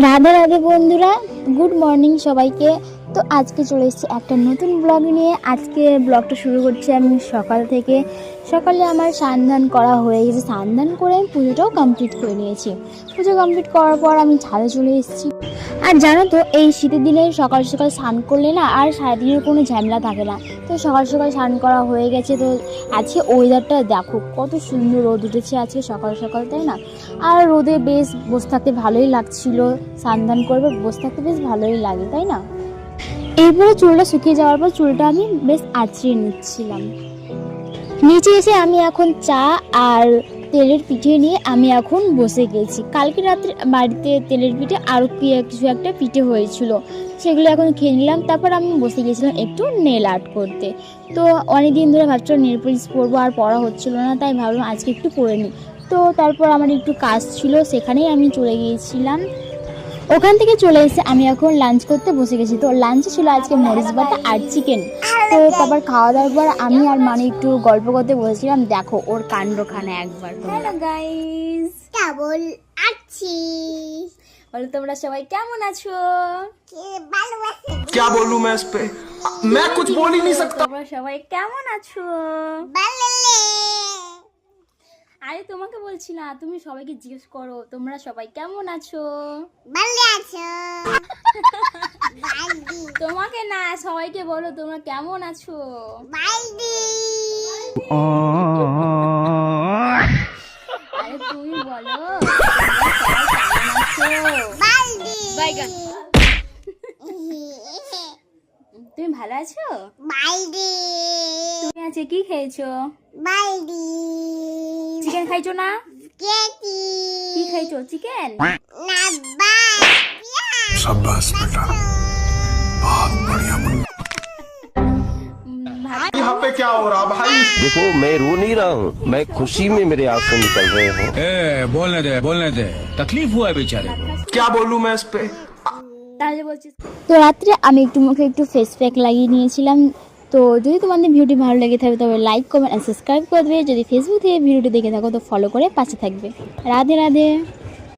রাধে রাধে বন্ধুরা, good morning সবাইকে। তো আজকে চলে এসেছি একটা নতুন ব্লগ নিয়ে। আজকে ব্লগটা শুরু করছি আমি সকাল থেকে। সকালে আমার স্নান করা হয়ে গেছে, স্নান করে আমি পুজোটাও কমপ্লিট করে নিয়েছি। পুজো কমপ্লিট করার পর আমি ছাদে চলে এসেছি। আর জানো তো, এই শীতের দিনে সকাল সকাল স্নান করলে না আর সারাদিনের কোনো ঝামেলা থাকে না। তো সকাল সকাল স্নান করা হয়ে গেছে। তো আজকে ওয়েদারটা দেখো কত সুন্দর, রোদ উঠেছে আজকে সকাল সকাল, তাই না? আর রোদে বেশ বসে থাকতে ভালোই লাগছিল, স্নান করবে বসে থাকতে বেশ ভালোই লাগে, তাই না? এরপরে চুলটা শুকিয়ে যাওয়ার পর চুলটা আমি বেশ আঁচড়িয়ে নিচ্ছিলাম। নিচে এসে আমি এখন চা আর তেলের পিঠে নিয়ে আমি এখন বসে গেছি। কালকে রাত্রে বাড়িতে তেলের পিঠে আরও কিছু একটা পিঠে হয়েছিল, সেগুলো এখন খেয়ে নিলাম। তারপর আমি বসে গেছিলাম একটু নেল আর্ট করতে। তো অনেকদিন ধরে ভাবছিলাম নেল পলিশ পরবো, আর পরা হচ্ছিল না, তাই ভাবলাম আজকে একটু পরে নিই। তো তারপর আমার একটু কাজ ছিল, সেখানেই আমি চলে গিয়েছিলাম। ওখান থেকে চলে এসে আমি এখন লাঞ্চ করতে বসে গেছি। তো লাঞ্চে ছিল আজকে মরিচ বাটা আর চিকেন। তো তারপর খাওয়া দাওয়ার পর আমি আর মানে একটু গল্প করতে বসেছিলাম। দেখো ওর কাণ্ডখানা একবার। হ্যালো গাইস, কেমন আছি বলো তোমরা সবাই, কেমন আছো? क्या बोलूं मैं इस पे, मैं कुछ बोल ही नहीं सकता। তোমরা সবাই কেমন আছো? আরে তোমাকে বলছি না, তুমি সবাইকে জিজ্ঞেস করো তোমরা সবাই কেমন আছো। তোমাকে না, সবাইকে বলো তোমরা কেমন আছো। আরে তুমি বলো তুমি ভালো আছো? তুমি আজকে কি খেয়েছো? চিকেন খাইছো না? কি খাইছো? চিকেন? शाबाश बेटा, बहुत बढ़िया। यहाँ पे क्या हो रहा भाई? देखो मैं रो नहीं रहा हूँ, मैं खुशी में मेरे आंसू निकल रहे हैं। बोलने दे तकलीफ हुआ है बेचारे को। क्या बोलूं मैं इस पे। তাহলে বলছি, তো রাত্রে আমি একটু মুখে একটু ফেস প্যাক লাগিয়ে নিয়েছিলাম। তো যদি তোমাদের ভিডিওটি ভালো লেগে থাকে তবে লাইক কমেন্ট আর সাবস্ক্রাইব করে দেবে। যদি ফেসবুক থেকে ভিডিওটি দেখে থাকো তো ফলো করে পাশে থাকবে। রাধে রাধে।